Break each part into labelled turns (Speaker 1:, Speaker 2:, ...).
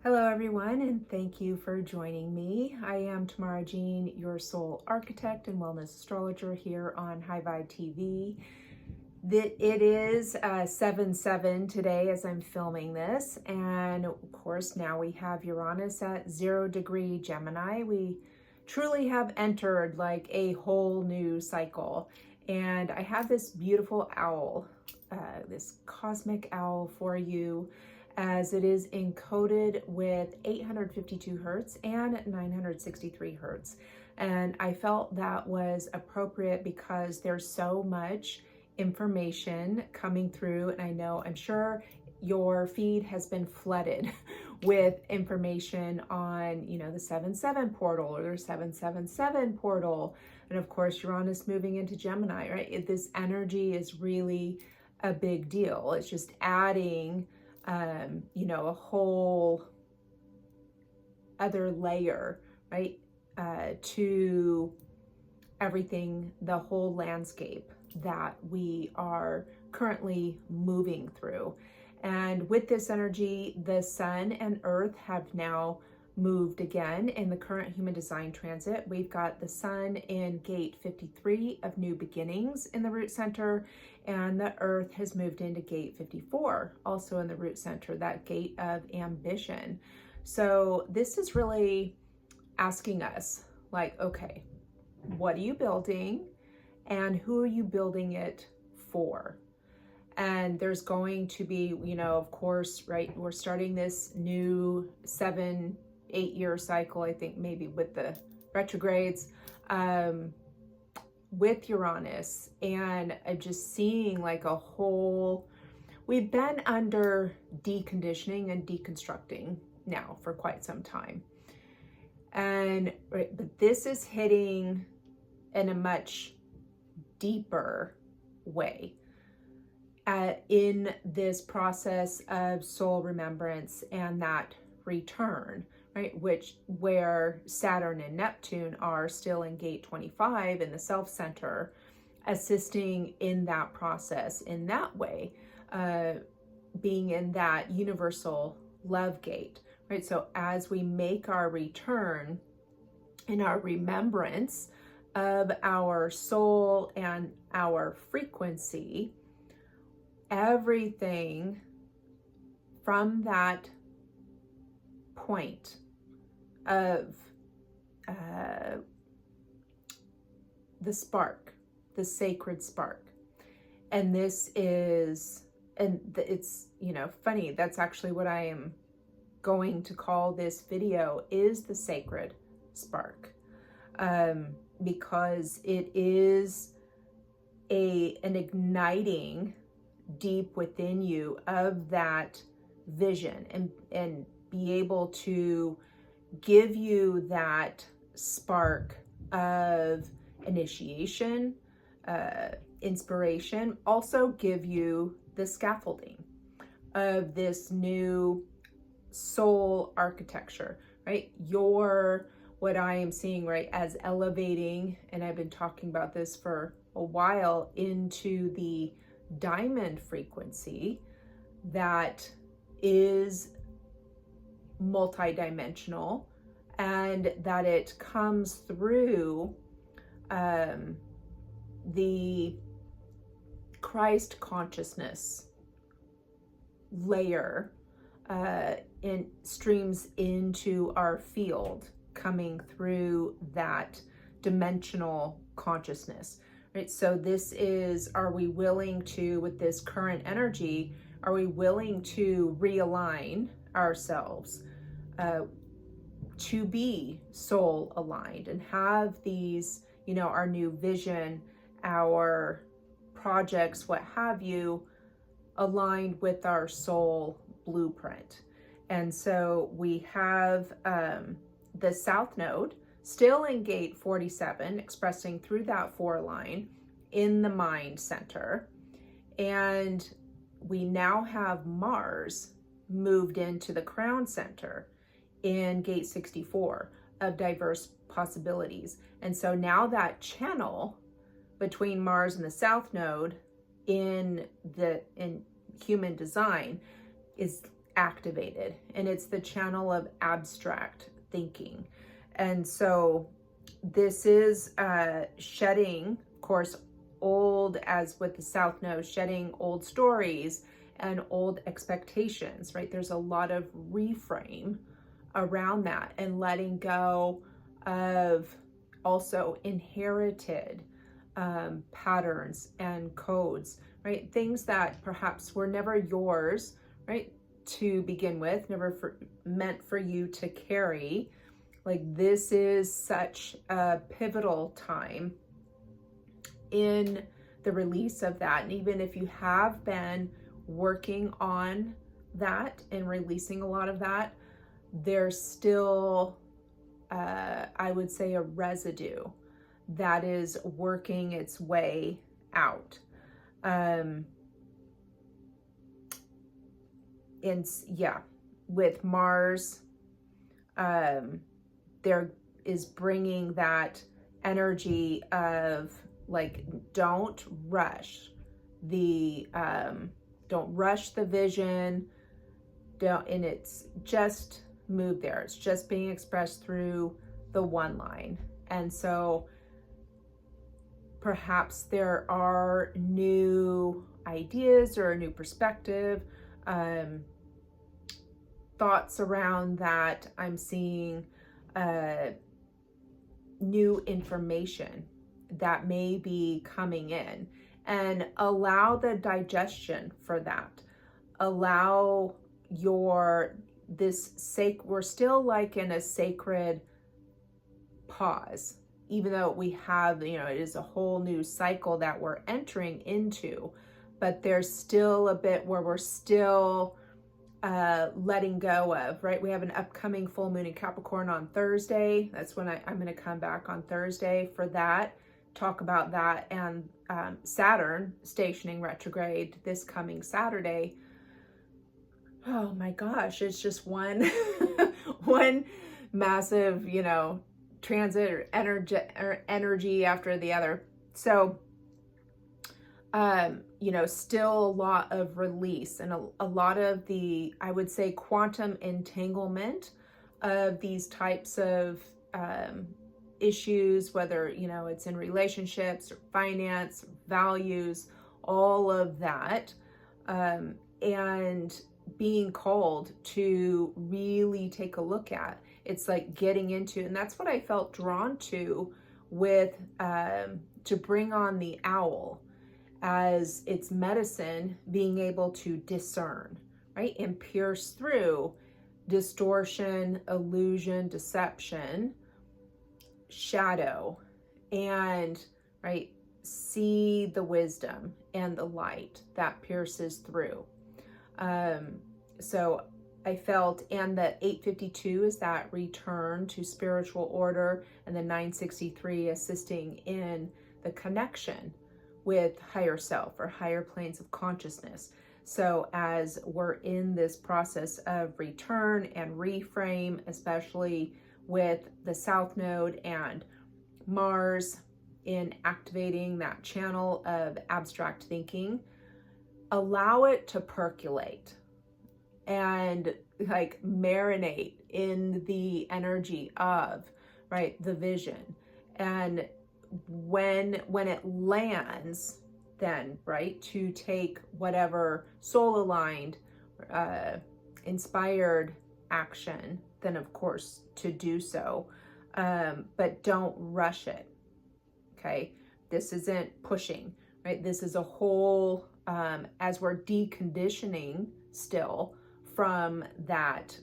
Speaker 1: Hello everyone, and thank you for joining me. I am Tamara, your soul architect and wellness astrologer here on High Vibe TV. It is 7/7 today as I'm filming this, and of course now we have Uranus at 0° Gemini. We truly have entered like a whole new cycle, and I have this beautiful owl, this cosmic owl for you, as it is encoded with 852 hertz and 963 hertz. And I felt that was appropriate because there's so much information coming through, and I'm sure your feed has been flooded with information on, the 7/7 portal or their 7/7/7 portal. And of course, Uranus moving into Gemini, right? This energy is really a big deal. It's just adding a whole other layer, right, to everything, the whole landscape that we are currently moving through. And with this energy, the sun and earth have now moved again in the current human design transit. We've got the sun in gate 53 of new beginnings in the root center, and the earth has moved into gate 54, also in the root center, that gate of ambition. So this is really asking us, like, okay, what are you building and who are you building it for? And there's going to be, of course, right, we're starting this new 7-8 year cycle, I think maybe with the retrogrades, with Uranus. And I'm just seeing like a whole, we've been under deconditioning and deconstructing now for quite some time. And right, but this is hitting in a much deeper way in this process of soul remembrance and that return, right? Where Saturn and Neptune are still in gate 25 in the self center, assisting in that process in that way, being in that universal love gate, right? So as we make our return in our remembrance of our soul and our frequency, everything from that point of the spark, the sacred spark. And this is, it's, funny, that's actually what I am going to call this video, is the sacred spark. Because it is an igniting deep within you of that vision, and be able to give you that spark of initiation, inspiration, also give you the scaffolding of this new soul architecture, right? What I am seeing, right, as elevating, and I've been talking about this for a while, into the diamond frequency that is multidimensional, and that it comes through the Christ consciousness layer, and streams into our field, coming through that dimensional consciousness, right? So this is, are we willing to, with this current energy, are we willing to realign ourselves to be soul aligned and have these, our new vision, our projects, what have you, aligned with our soul blueprint? And so we have the South Node still in gate 47, expressing through that 4 line in the mind center. And we now have Mars moved into the crown center in gate 64 of diverse possibilities. And so now that channel between Mars and the South Node in human design is activated, and it's the channel of abstract thinking. And so this is shedding, of course, old, as with the South Node, shedding old stories and old expectations, right? There's a lot of reframe around that, and letting go of also inherited patterns and codes, right? Things that perhaps were never yours, right, to begin with, never meant for you to carry. Like, this is such a pivotal time in the release of that. And even if you have been working on that and releasing a lot of that, there's still, I would say, a residue that is working its way out. And yeah, with Mars, there is bringing that energy of like, don't rush the vision, and it's just move there. It's just being expressed through the one line. And so perhaps there are new ideas or a new perspective, thoughts around that. I'm seeing new information that may be coming in, and allow the digestion for that. Allow we're still like in a sacred pause, even though we have, it is a whole new cycle that we're entering into, but there's still a bit where we're still letting go of, right? We have an upcoming full moon in Capricorn on Thursday. That's when I'm going to come back on Thursday for that, talk about that, and Saturn stationing retrograde this coming Saturday. Oh my gosh, it's just one massive, transit or energy after the other. So, still a lot of release, and a lot of the, I would say, quantum entanglement of these types of issues, whether, it's in relationships or finance, values, all of that, and being called to really take a look at. It's like getting into, and that's what I felt drawn to with, to bring on the owl as its medicine, being able to discern, right? And pierce through distortion, illusion, deception, shadow, and, right, see the wisdom and the light that pierces through. So I felt, and the 852 is that return to spiritual order, and the 963 assisting in the connection with higher self or higher planes of consciousness. So as we're in this process of return and reframe, especially with the South Node and Mars in activating that channel of abstract thinking, allow it to percolate and like marinate in the energy of, right, the vision. And when it lands, then, right, to take whatever soul aligned, inspired action, then of course to do so, but don't rush it. Okay, this isn't pushing, right? This is a whole, as we're deconditioning still from that,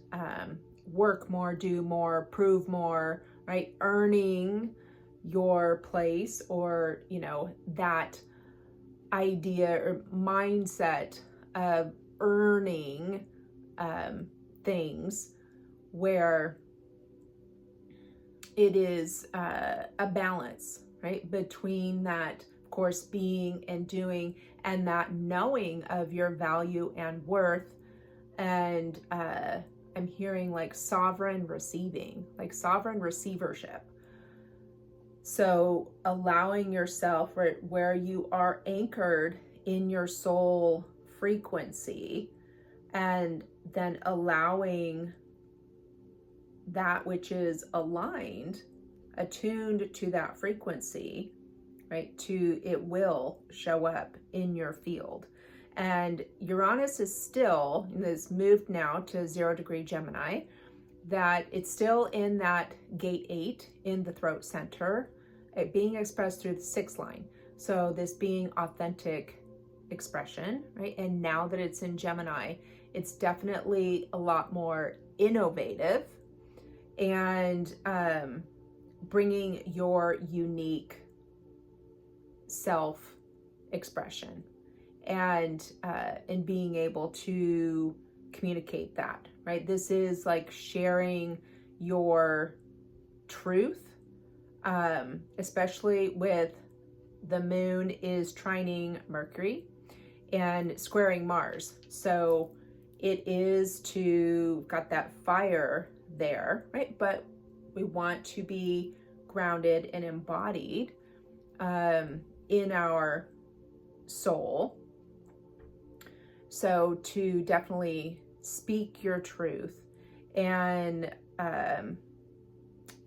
Speaker 1: work more, do more, prove more, right? Earning your place, or, that idea or mindset of earning things, where it is a balance, right, between that, of course, being and doing, and that knowing of your value and worth. And I'm hearing like sovereign receiving, like sovereign receivership. So allowing yourself, right, where you are anchored in your soul frequency, and then allowing that which is aligned, attuned to that frequency, right, it will show up in your field. And Uranus is still, and it's moved now to 0 degree Gemini, that it's still in that gate 8 in the throat center, being expressed through the 6th line. So this being authentic expression, right? And now that it's in Gemini, it's definitely a lot more innovative and bringing your unique self expression and being able to communicate that, right? This is like sharing your truth, especially with the moon is trining Mercury and squaring Mars. So it is got that fire there, right? But we want to be grounded and embodied in our soul. So to definitely speak your truth and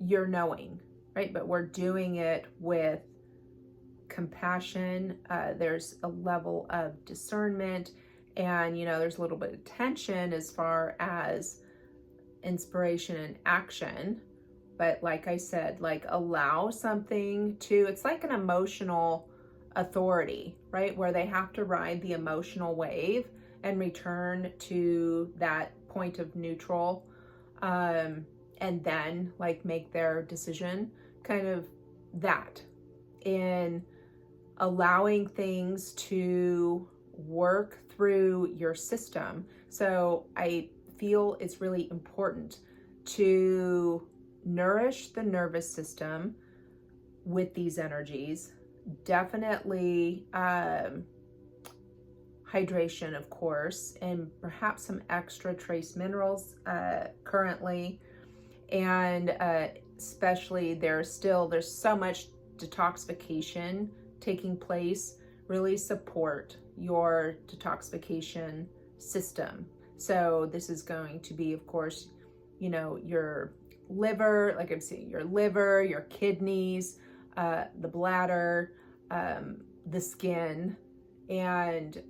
Speaker 1: your knowing, right? But we're doing it with compassion. There's a level of discernment, and there's a little bit of tension as far as inspiration and action. But like I said, like allow something to, it's like an emotional authority, right? Where they have to ride the emotional wave and return to that point of neutral, and then like make their decision, kind of that, in allowing things to work through your system. So I feel it's really important to nourish the nervous system with these energies. Definitely hydration, of course, and perhaps some extra trace minerals currently. And especially there's so much detoxification taking place. Really support your detoxification system. So this is going to be, of course, your liver, like I'm saying, your liver, your kidneys, the bladder, the skin, and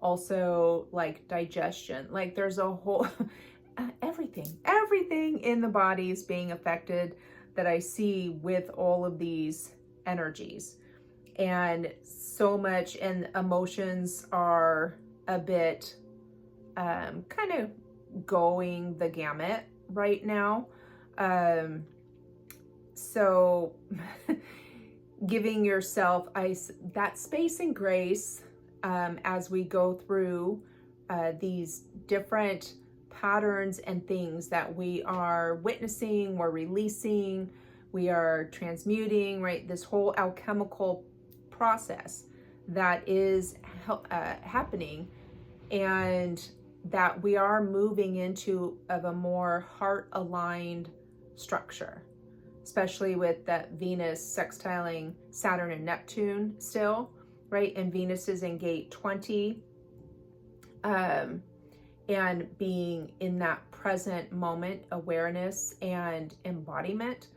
Speaker 1: also like digestion. Like there's a whole everything in the body is being affected that I see with all of these energies. And so much, and emotions are a bit kind of going the gamut right now. So giving yourself that space and grace as we go through these different patterns and things that we are witnessing, we're releasing, we are transmuting, right? This whole alchemical process that is happening, and that we are moving into of a more heart-aligned structure, especially with that Venus sextiling Saturn and Neptune still, right? And Venus is in gate 20, and being in that present moment awareness and embodiment,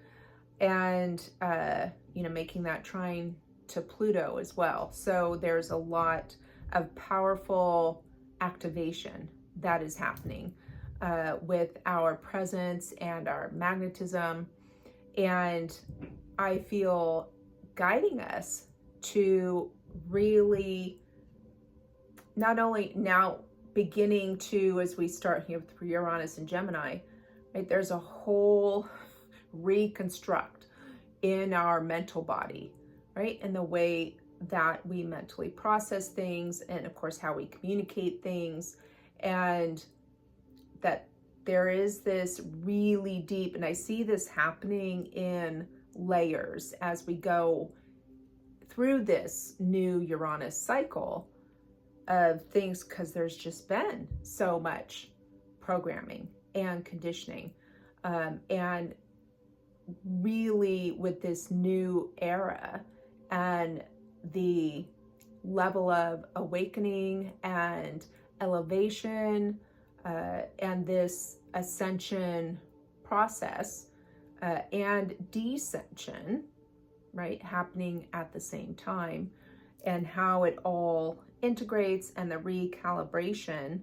Speaker 1: and making that trine to Pluto as well. So there's a lot of powerful activation that is happening with our presence and our magnetism. And I feel guiding us to really not only now beginning to, as we start here with Uranus and Gemini, right, there's a whole reconstruct in our mental body, right? And the way that we mentally process things, and of course how we communicate things, and that there is this really deep, and I see this happening in layers as we go through this new Uranus cycle of things, because there's just been so much programming and conditioning, and really with this new era and the level of awakening and elevation, and this ascension process and descension, right, happening at the same time, and how it all integrates and the recalibration.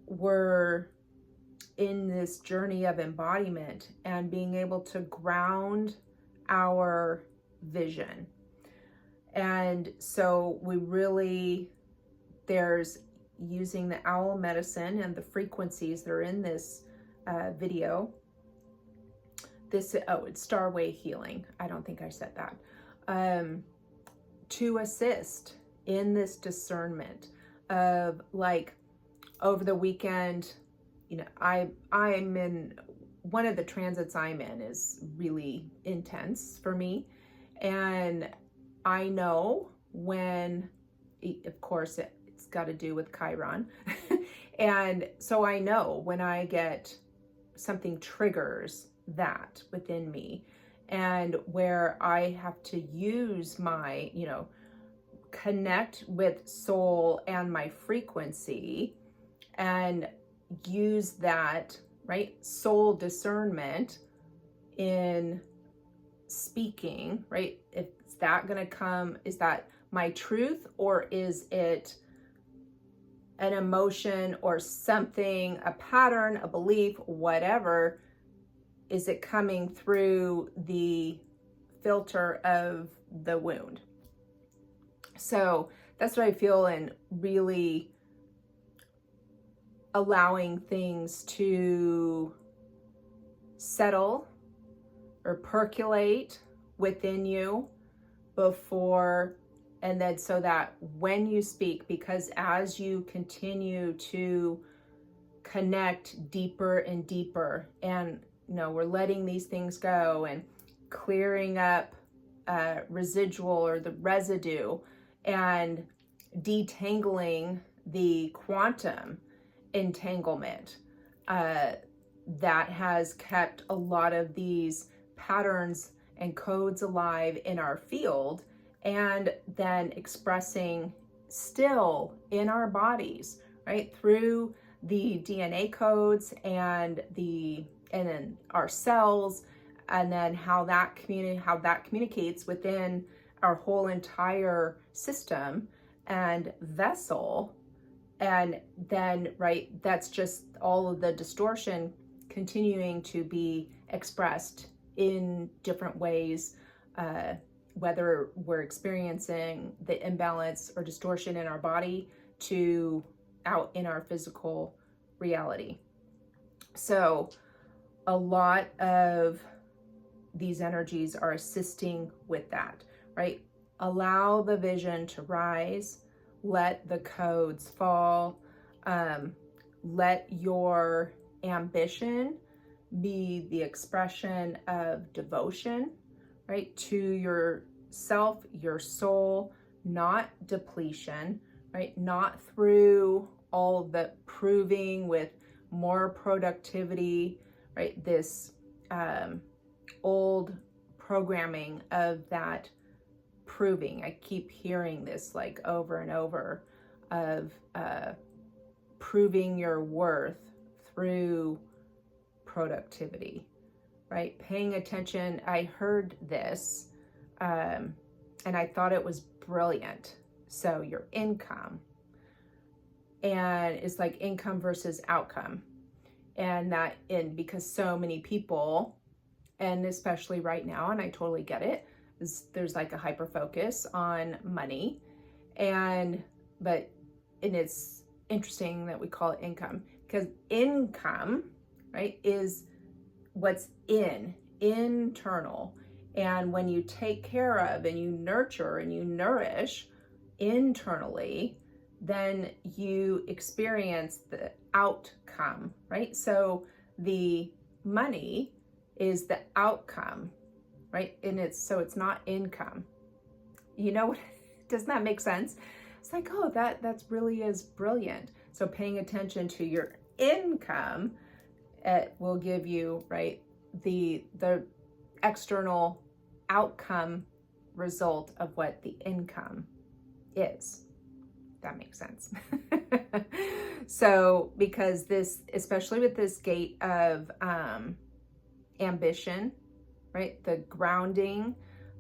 Speaker 1: We're in this journey of embodiment and being able to ground our vision. And so we really, there's using the owl medicine and the frequencies that are in this video. This, it's Starway healing. I don't think I said that. To assist in this discernment of, like, over the weekend, you know, I'm in, one of the transits I'm in is really intense for me. And I know when, of course, it's got to do with Chiron. And so I know when I get something triggers that within me, and where I have to use my, you know, connect with soul and my frequency and use that, right, soul discernment in speaking, right? Is that going to come, is that my truth, or is it an emotion or something, a pattern, a belief, whatever? Is it coming through the filter of the wound? So that's what I feel, in really allowing things to settle or percolate within you before, and then so that when you speak, because as you continue to connect deeper and deeper, and you know, we're letting these things go and clearing up residual or the residue and detangling the quantum entanglement that has kept a lot of these patterns and codes alive in our field, and then expressing still in our bodies, right, through the DNA codes and then our cells, and then how that communicates within our whole entire system and vessel. And then, right, that's just all of the distortion continuing to be expressed in different ways, whether we're experiencing the imbalance or distortion in our body to out in our physical reality. So a lot of these energies are assisting with that, right? Allow the vision to rise, let the codes fall, let your ambition be the expression of devotion, right, to yourself, your soul, not depletion, right, not through all the proving with more productivity, right, this old programming of that proving. I keep hearing this like over and over, of proving your worth through productivity, right? Paying attention. I heard this and I thought it was brilliant. So your income, and it's like income versus outcome. And that because so many people, and especially right now, and I totally get it, there's like a hyper focus on money, and it's interesting that we call it income, because income, right, is what's internal. And when you take care of and you nurture and you nourish internally, then you experience the outcome, right? So the money is the outcome, right? And it's not income. You know, doesn't that make sense? It's like, oh, that's really is brilliant. So paying attention to your income, it will give you, right, the external outcome result of what the income is. that makes sense. So, because this, especially with this gate of ambition, right? The grounding,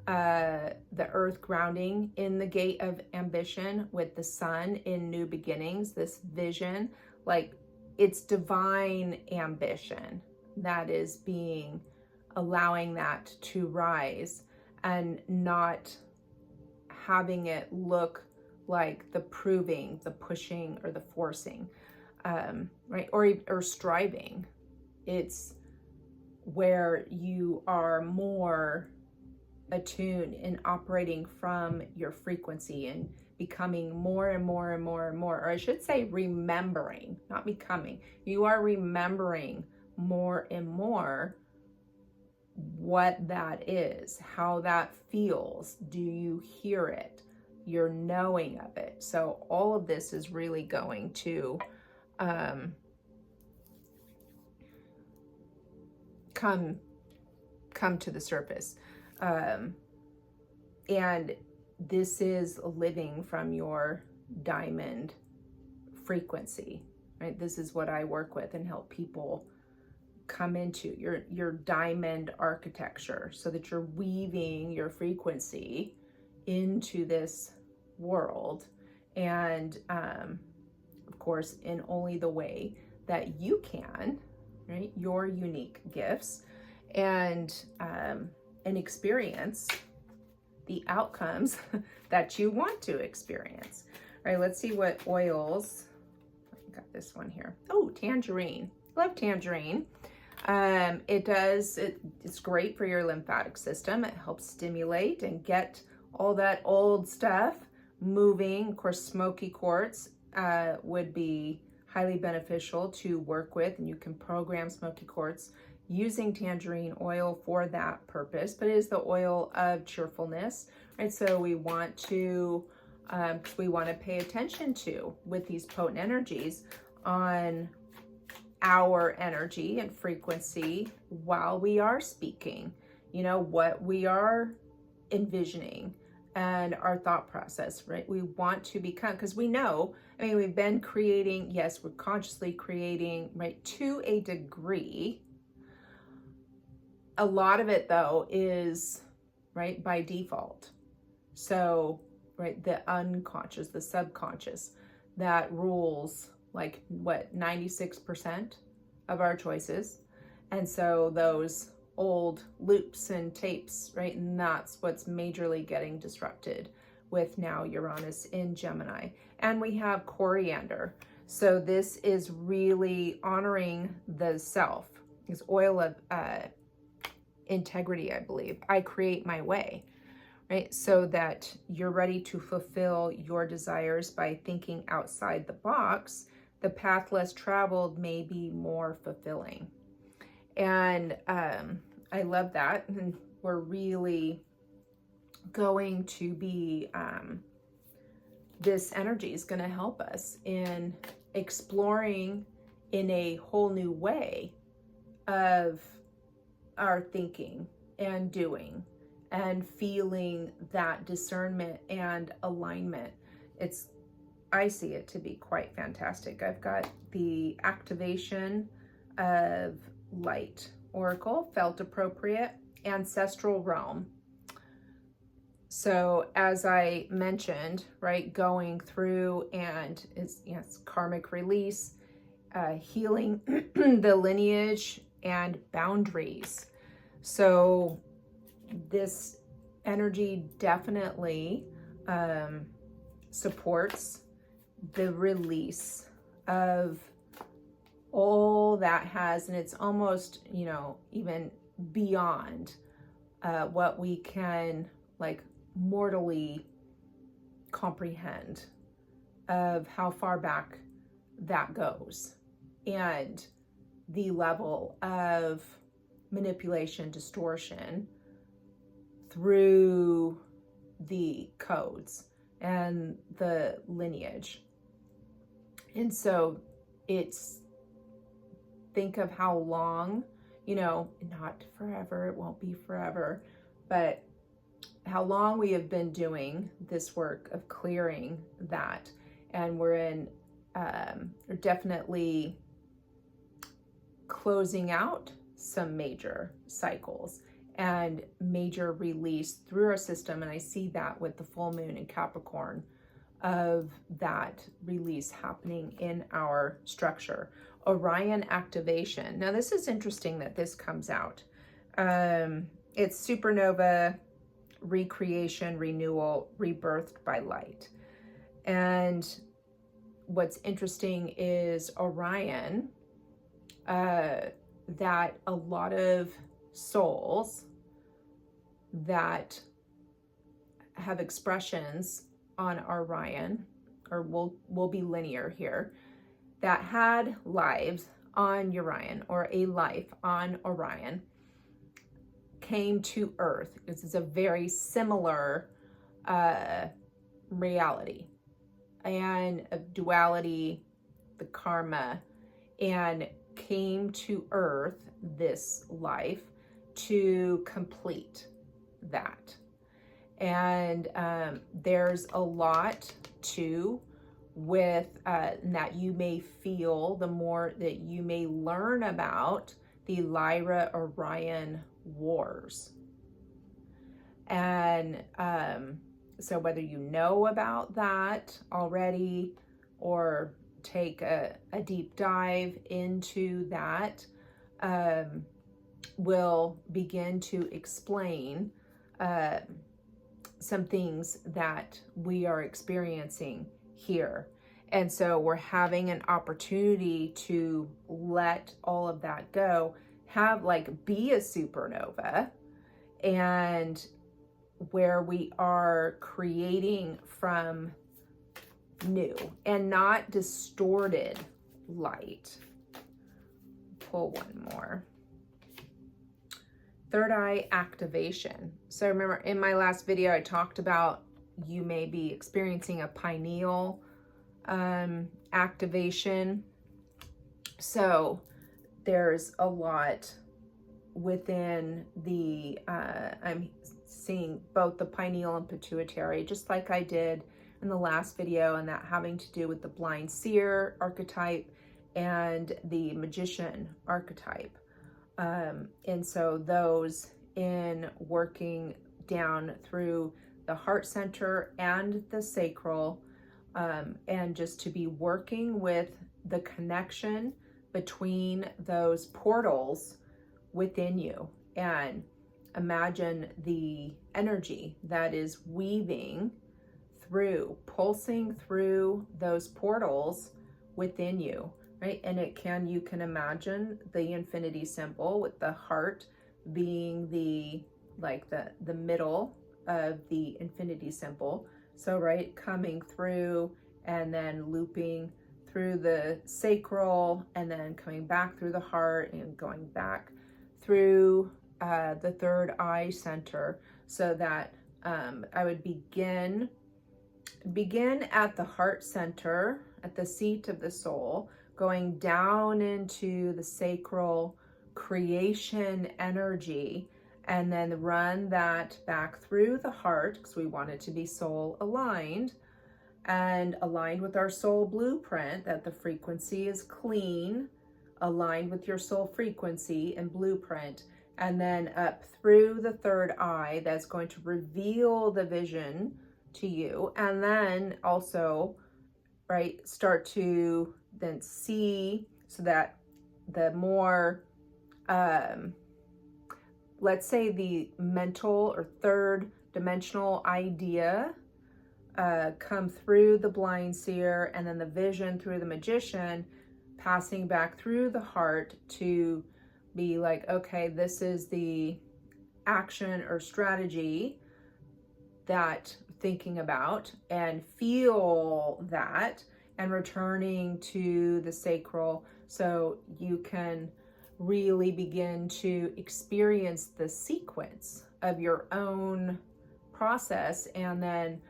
Speaker 1: the earth grounding in the gate of ambition with the sun in new beginnings, this vision, like it's divine ambition that is being, allowing that to rise and not having it look like the proving, the pushing, or the forcing, right? Or striving. It's where you are more attuned and operating from your frequency and becoming more and more and more and more, or I should say remembering, not becoming. You are remembering more and more what that is, how that feels. Do you hear it? You're knowing of it. So all of this is really going to come to the surface. And this is living from your diamond frequency, right? This is what I work with and help people come into your diamond architecture, so that you're weaving your frequency into this world, and of course in only the way that you can, right? Your unique gifts, and experience the outcomes that you want to experience. All right, let's see what oils. I got this one here. Oh, tangerine. Love tangerine. It's great for your lymphatic system. It helps stimulate and get all that old stuff moving. Of course, smoky quartz would be highly beneficial to work with, and you can program smoky quartz using tangerine oil for that purpose. But it is the oil of cheerfulness, right? So we want to pay attention to, with these potent energies, on our energy and frequency while we are speaking, you know, what we are envisioning and our thought process, right? We want to become, because we know, I mean, we've been creating, yes, we're consciously creating, right, to a degree. A lot of it though is, right, by default. So, right, the unconscious, the subconscious, that rules like what, 96% of our choices. And so those old loops and tapes, right? And that's what's majorly getting disrupted with now Uranus in Gemini. And we have coriander. So this is really honoring the self. It's oil of integrity, I believe. I create my way, right? So that you're ready to fulfill your desires by thinking outside the box. The path less traveled may be more fulfilling. And I love that. And we're really going to be, this energy is going to help us in exploring in a whole new way of our thinking and doing and feeling that discernment and alignment. I see it to be quite fantastic. I've got the activation of light oracle, felt appropriate, ancestral realm. So as I mentioned, right, going through, and it's, yes, karmic release, healing the lineage and boundaries. So this energy definitely supports the release of all that has, and it's almost, you know, even beyond what we can like mortally comprehend of how far back that goes, and the level of manipulation, distortion through the codes and the lineage. And so it's, think of how long, you know, not forever, it won't be forever, but how long we have been doing this work of clearing that. and we're in definitely closing out some major cycles and major release through our system. And I see that with the full moon in Capricorn, of that release happening in our structure. Orion activation. Now this is interesting that this comes out. It's supernova, recreation, renewal, rebirthed by light. And what's interesting is Orion, that a lot of souls that have expressions on Orion, or will be linear here, that had lives on Orion, or a life on Orion, came to Earth. This is a very similar reality and of duality, the karma, and came to Earth, this life, to complete that. And there's a lot too with that you may feel the more that you may learn about the Lyra Orion wars. And so whether you know about that already or take a deep dive into that, will begin to explain some things that we are experiencing here. And so we're having an opportunity to let all of that go, be a supernova, and where we are creating from new and not distorted light. Pull one more. Third eye activation. So remember in my last video, I talked about you may be experiencing a pineal activation. So there's a lot within the, I'm seeing both the pineal and pituitary, just like I did in the last video, and that having to do with the blind seer archetype and the magician archetype. And so those in working down through the heart center and the sacral, and just to be working with the connection between those portals within you, and imagine the energy that is weaving through, pulsing through those portals within you, right? And you can imagine the infinity symbol with the heart being the middle of the infinity symbol. So, right, coming through and then looping through the sacral and then coming back through the heart and going back through the third eye center, so that I would begin at the heart center, at the seat of the soul, going down into the sacral creation energy, and then run that back through the heart, because we want it to be soul aligned, and aligned with our soul blueprint, that the frequency is clean, aligned with your soul frequency and blueprint, and then up through the third eye, that's going to reveal the vision to you, and then also, right, start to then see, so that the more, let's say the mental or third dimensional idea come through the blind seer, and then the vision through the magician, passing back through the heart to be like, okay, this is the action or strategy that thinking about, and feel that, and returning to the sacral, so you can really begin to experience the sequence of your own process, and then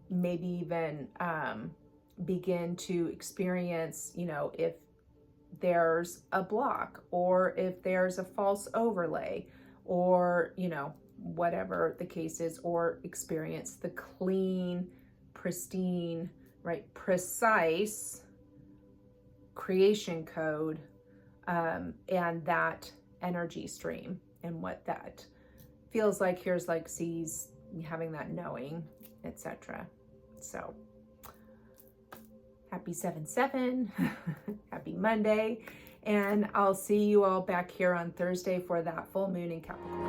Speaker 1: maybe even begin to experience, if there's a block, or if there's a false overlay, or whatever the case is, or experience the clean, pristine right, precise creation code, and that energy stream and what that feels like, here's like sees, having that knowing, etc. So happy 7/7, happy Monday, and I'll see you all back here on Thursday for that full moon in Capricorn.